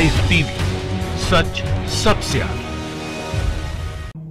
Live TV, सच सबसे आगे।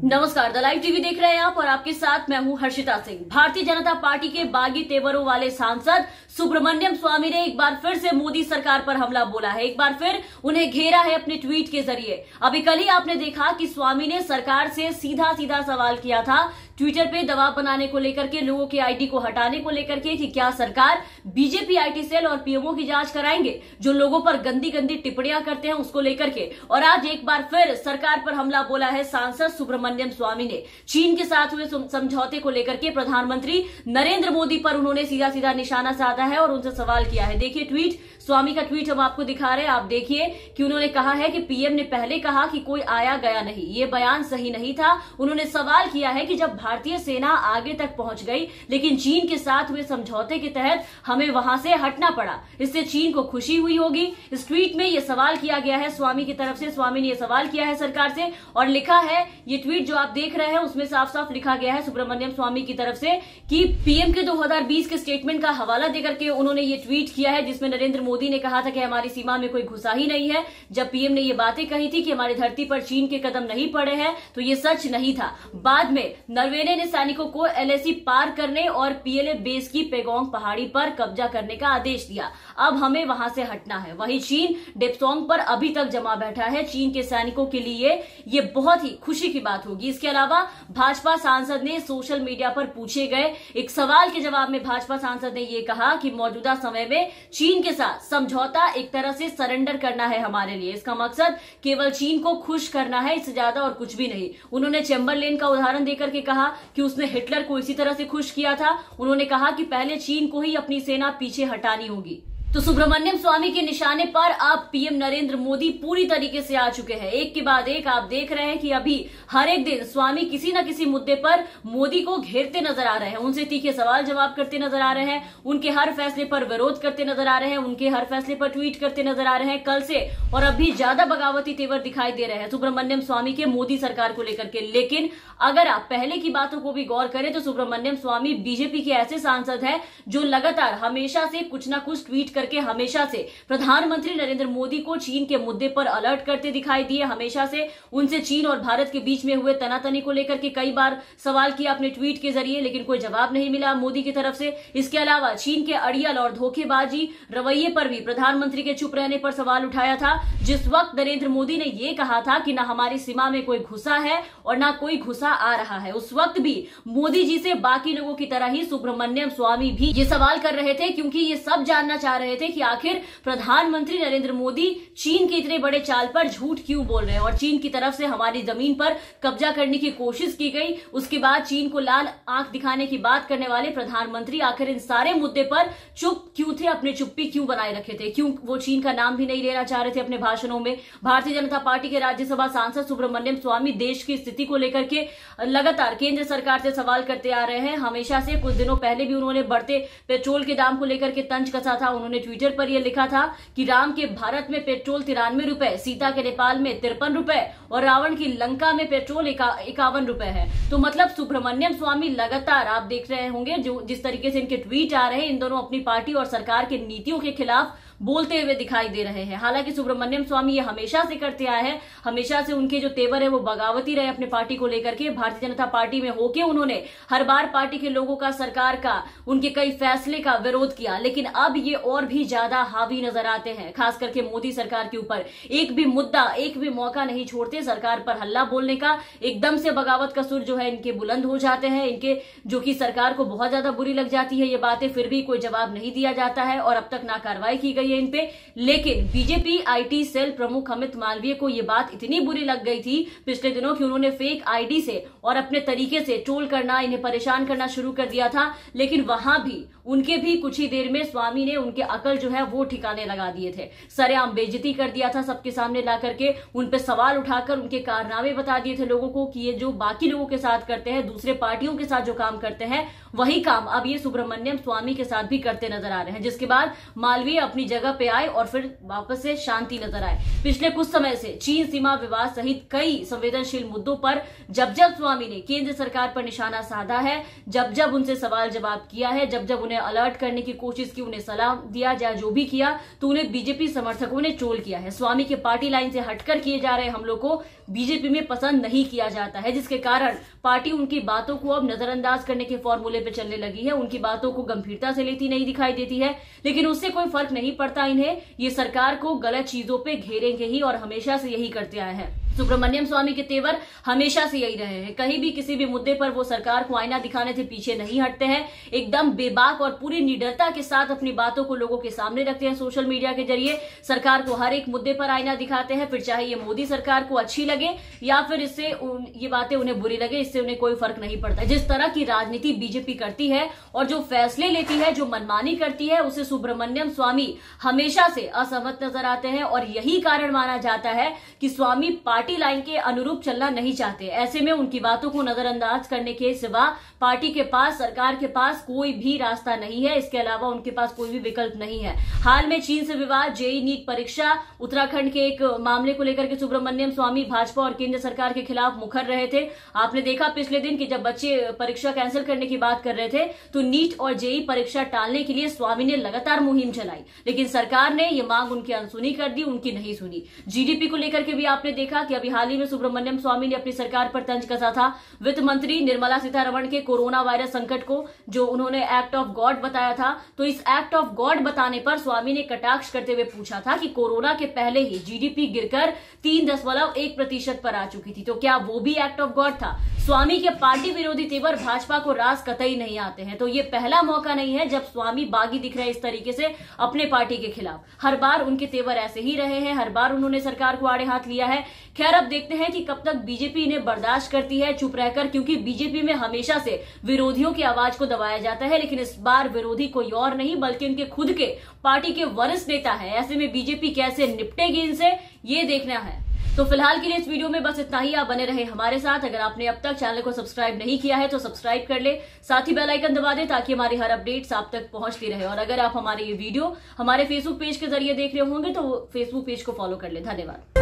नमस्कार, द लाइव टीवी देख रहे हैं आप और आपके साथ मैं हूं हर्षिता सिंह। भारतीय जनता पार्टी के बागी तेवरों वाले सांसद सुब्रमण्यम स्वामी ने एक बार फिर से मोदी सरकार पर हमला बोला है। एक बार फिर उन्हें घेरा है अपने ट्वीट के जरिए। अभी कल ही आपने देखा कि स्वामी ने सरकार से सीधा सीधा सवाल किया था ट्विटर पे दबाव बनाने को लेकर के, लोगों के आईडी को हटाने को लेकर के कि क्या सरकार बीजेपी आईटी सेल और पीएमओ की जांच कराएंगे जो लोगों पर गंदी गंदी टिप्पणियां करते हैं उसको लेकर के। और आज एक बार फिर सरकार पर हमला बोला है सांसद सुब्रमण्यम स्वामी ने। चीन के साथ हुए समझौते को लेकर के प्रधानमंत्री नरेंद्र मोदी पर उन्होंने सीधा सीधा निशाना साधा है और उनसे सवाल किया है। देखिए ट्वीट, स्वामी का ट्वीट हम आपको दिखा रहे हैं। आप देखिए कि उन्होंने कहा है कि पीएम ने पहले कहा कि कोई आया गया नहीं, ये बयान सही नहीं था। उन्होंने सवाल किया है कि जब भारतीय सेना आगे तक पहुंच गई लेकिन चीन के साथ हुए समझौते के तहत हमें वहां से हटना पड़ा, इससे चीन को खुशी हुई होगी। इस ट्वीट में यह सवाल किया गया है स्वामी की तरफ से। स्वामी ने यह सवाल किया है सरकार से और लिखा है, ये ट्वीट जो आप देख रहे हैं उसमें साफ साफ लिखा गया है सुब्रमण्यम स्वामी की तरफ से कि पीएम के 2020 के स्टेटमेंट का हवाला देकर के उन्होंने ये ट्वीट किया है जिसमें नरेंद्र मोदी ने कहा था कि हमारी सीमा में कोई घुसा ही नहीं है। जब पीएम ने ये बातें कही थी कि हमारी धरती पर चीन के कदम नहीं पड़े हैं तो ये सच नहीं था। बाद में नरवणे ने सैनिकों को एलएसी पार करने और पीएलए बेस की पेगोंग पहाड़ी पर कब्जा करने का आदेश दिया। अब हमें वहां से हटना है। वहीं चीन डेप्सोंग पर अभी तक जमा बैठा है। चीन के सैनिकों के लिए ये बहुत ही खुशी की बात होगी। इसके अलावा भाजपा सांसद ने सोशल मीडिया पर पूछे गए एक सवाल के जवाब में भाजपा सांसद ने यह कहा कि मौजूदा समय में चीन के साथ समझौता एक तरह से सरेंडर करना है हमारे लिए। इसका मकसद केवल चीन को खुश करना है, इससे ज्यादा और कुछ भी नहीं। उन्होंने चैम्बरलेन का उदाहरण देकर के कहा कि उसने हिटलर को इसी तरह से खुश किया था। उन्होंने कहा कि पहले चीन को ही अपनी सेना पीछे हटानी होगी। तो सुब्रमण्यम स्वामी के निशाने पर अब पीएम नरेंद्र मोदी पूरी तरीके से आ चुके हैं। एक के बाद एक आप देख रहे हैं कि अभी हर एक दिन स्वामी किसी न किसी मुद्दे पर मोदी को घेरते नजर आ रहे हैं, उनसे तीखे सवाल जवाब करते नजर आ रहे हैं, उनके हर फैसले पर विरोध करते नजर आ रहे हैं, उनके हर फैसले पर ट्वीट करते नजर आ रहे हैं कल से। और अभी ज्यादा बगावती तेवर दिखाई दे रहे हैं सुब्रमण्यम स्वामी के मोदी सरकार को लेकर के। लेकिन अगर आप पहले की बातों को भी गौर करें तो सुब्रमण्यम स्वामी बीजेपी के ऐसे सांसद हैं जो लगातार हमेशा से कुछ न कुछ ट्वीट करके हमेशा से प्रधानमंत्री नरेंद्र मोदी को चीन के मुद्दे पर अलर्ट करते दिखाई दिए। हमेशा से उनसे चीन और भारत के बीच में हुए तनातनी को लेकर के कई बार सवाल किया अपने ट्वीट के जरिए, लेकिन कोई जवाब नहीं मिला मोदी की तरफ से। इसके अलावा चीन के अड़ियल और धोखेबाजी रवैये पर भी प्रधानमंत्री के चुप रहने पर सवाल उठाया था। जिस वक्त नरेंद्र मोदी ने यह कहा था कि न हमारी सीमा में कोई घुसा है और न कोई घुसा आ रहा है, उस वक्त भी मोदी जी से बाकी लोगों की तरह ही सुब्रमण्यम स्वामी भी ये सवाल कर रहे थे, क्योंकि ये सब जानना चाह रहे थे कि आखिर प्रधानमंत्री नरेंद्र मोदी चीन के इतने बड़े चाल पर झूठ क्यों बोल रहे हैं। और चीन की तरफ से हमारी जमीन पर कब्जा करने की कोशिश की गई, उसके बाद चीन को लाल आंख दिखाने की बात करने वाले प्रधानमंत्री आखिर इन सारे मुद्दे पर चुप क्यों थे, अपनी चुप्पी क्यों बनाए रखे थे, क्यों वो चीन का नाम भी नहीं लेना चाह रहे थे अपने भाषणों में। भारतीय जनता पार्टी के राज्यसभा सांसद सुब्रमण्यम स्वामी देश की स्थिति को लेकर के लगातार केंद्र सरकार से सवाल करते आ रहे हैं। हमेशा से कुछ दिनों पहले भी उन्होंने बढ़ते पेट्रोल के दाम को लेकर के तंज कसा था। उन्होंने ट्विटर पर यह लिखा था कि राम के भारत में पेट्रोल 93 रुपए, सीता के नेपाल में 53 रुपए और रावण की लंका में पेट्रोल 51 रुपए है। तो मतलब सुब्रमण्यम स्वामी लगातार आप देख रहे होंगे जो जिस तरीके से इनके ट्वीट आ रहे हैं, इन दोनों अपनी पार्टी और सरकार के नीतियों के खिलाफ बोलते हुए दिखाई दे रहे हैं। हालांकि सुब्रमण्यम स्वामी ये हमेशा से करते आए हैं, हमेशा से उनके जो तेवर है वो बगावती रहे अपने पार्टी को लेकर के। भारतीय जनता पार्टी में होके उन्होंने हर बार पार्टी के लोगों का, सरकार का, उनके कई फैसले का विरोध किया, लेकिन अब ये और भी ज्यादा हावी नजर आते हैं, खास करके मोदी सरकार के ऊपर। एक भी मुद्दा, एक भी मौका नहीं छोड़ते सरकार पर हल्ला बोलने का। एकदम से बगावत का सुर जो है इनके बुलंद हो जाते हैं, इनके जो कि सरकार को बहुत ज्यादा बुरी लग जाती है ये बातें, फिर भी कोई जवाब नहीं दिया जाता है और अब तक ना कार्रवाई की गई है इन पे। लेकिन बीजेपी आईटी सेल प्रमुख अमित मालवीय को यह बात इतनी बुरी लग गई थी पिछले दिनों कि उन्होंने फेक आईडी से और अपने तरीके से ट्रोल करना, इन्हें परेशान करना शुरू कर दिया था। लेकिन वहां भी उनके भी कुछ ही देर में स्वामी ने उनके अकल जो है वो ठिकाने लगा दिए थे। सरेआम बेइज्जती कर दिया था सबके सामने ला करके, उन पे सवाल उठाकर उनके कारनामे बता दिए थे लोगों को कि ये जो बाकी लोगों के साथ करते हैं, दूसरे पार्टियों के साथ जो काम करते हैं, वही काम अब ये सुब्रमण्यम स्वामी के साथ भी करते नजर आ रहे हैं। जिसके बाद मालवीय अपनी जगह जगह पे आए और फिर वापस से शांति नजर आए। पिछले कुछ समय से चीन सीमा विवाद सहित कई संवेदनशील मुद्दों पर जब जब स्वामी ने केंद्र सरकार पर निशाना साधा है, जब जब उनसे सवाल जवाब किया है, जब जब उन्हें अलर्ट करने की कोशिश की, उन्हें सलाह दिया या जो भी किया, तो उन्हें बीजेपी समर्थकों ने ट्रोल किया है। स्वामी के पार्टी लाइन से हटकर किए जा रहे हमलों को बीजेपी में पसंद नहीं किया जाता है, जिसके कारण पार्टी उनकी बातों को अब नजरअंदाज करने के फॉर्मूले पे चलने लगी है। उनकी बातों को गंभीरता से लेती नहीं दिखाई देती है, लेकिन उससे कोई फर्क नहीं पड़ता इन्हें। ये सरकार को गलत चीजों पे घेरेंगे ही और हमेशा से यही करते आए हैं। सुब्रमण्यम स्वामी के तेवर हमेशा से यही रहे हैं। कहीं भी किसी भी मुद्दे पर वो सरकार को आईना दिखाने से पीछे नहीं हटते हैं। एकदम बेबाक और पूरी निडरता के साथ अपनी बातों को लोगों के सामने रखते हैं। सोशल मीडिया के जरिए सरकार को हर एक मुद्दे पर आईना दिखाते हैं, फिर चाहे ये मोदी सरकार को अच्छी लगे या फिर इससे ये बातें उन्हें बुरी लगे, इससे उन्हें कोई फर्क नहीं पड़ता। जिस तरह की राजनीति बीजेपी करती है और जो फैसले लेती है, जो मनमानी करती है, उसे सुब्रमण्यम स्वामी हमेशा से असहमत नजर आते हैं और यही कारण माना जाता है कि स्वामी पार्टी लाइन के अनुरूप चलना नहीं चाहते। ऐसे में उनकी बातों को नजरअंदाज करने के सिवा पार्टी के पास, सरकार के पास कोई भी रास्ता नहीं है। इसके अलावा उनके पास कोई भी विकल्प नहीं है। हाल में चीन से विवाद, जेईई नीट परीक्षा, उत्तराखंड के एक मामले को लेकर के सुब्रमण्यम स्वामी भाजपा और केंद्र सरकार के खिलाफ मुखर रहे थे। आपने देखा पिछले दिन कि जब बच्चे परीक्षा कैंसिल करने की बात कर रहे थे तो नीट और जेईई परीक्षा टालने के लिए स्वामी ने लगातार मुहिम चलाई, लेकिन सरकार ने यह मांग उनकी अनसुनी कर दी, उनकी नहीं सुनी। जीडीपी को लेकर के भी आपने देखा कि अभी हाल ही में सुब्रमण्यम स्वामी ने अपनी सरकार पर तंज कसा था। वित्त मंत्री निर्मला सीतारमण के कोरोना वायरस संकट को जो उन्होंने एक्ट ऑफ गॉड बताया था, तो इस एक्ट ऑफ गॉड बताने पर स्वामी ने कटाक्ष करते हुए पूछा था कि कोरोना के पहले ही जीडीपी गिरकर 3.1% पर आ चुकी थी, तो क्या वो भी एक्ट ऑफ गॉड था? स्वामी के पार्टी विरोधी तेवर भाजपा को रास कतई नहीं आते हैं, तो ये पहला मौका नहीं है जब स्वामी बागी दिख रहे इस तरीके से अपने पार्टी के खिलाफ। हर बार उनके तेवर ऐसे ही रहे हैं, हर बार उन्होंने सरकार को आड़े हाथ लिया है। खैर, अब देखते हैं कि कब तक बीजेपी इन्हें बर्दाश्त करती है चुप रहकर, क्योंकि बीजेपी में हमेशा से विरोधियों की आवाज को दबाया जाता है, लेकिन इस बार विरोधी कोई और नहीं बल्कि उनके खुद के पार्टी के वरिष्ठ नेता है। ऐसे में बीजेपी कैसे निपटेगी इनसे, ये देखना है। तो फिलहाल के लिए इस वीडियो में बस इतना ही। आप बने रहे हमारे साथ। अगर आपने अब तक चैनल को सब्सक्राइब नहीं किया है तो सब्सक्राइब कर ले, साथ ही बेल आइकन दबा दे ताकि हमारी हर अपडेट्स आप तक पहुंचती रहे। और अगर आप हमारे ये वीडियो हमारे फेसबुक पेज के जरिए देख रहे होंगे तो फेसबुक पेज को फॉलो कर ले। धन्यवाद।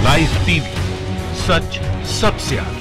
लाइव टीवी, सच सबसे आगे।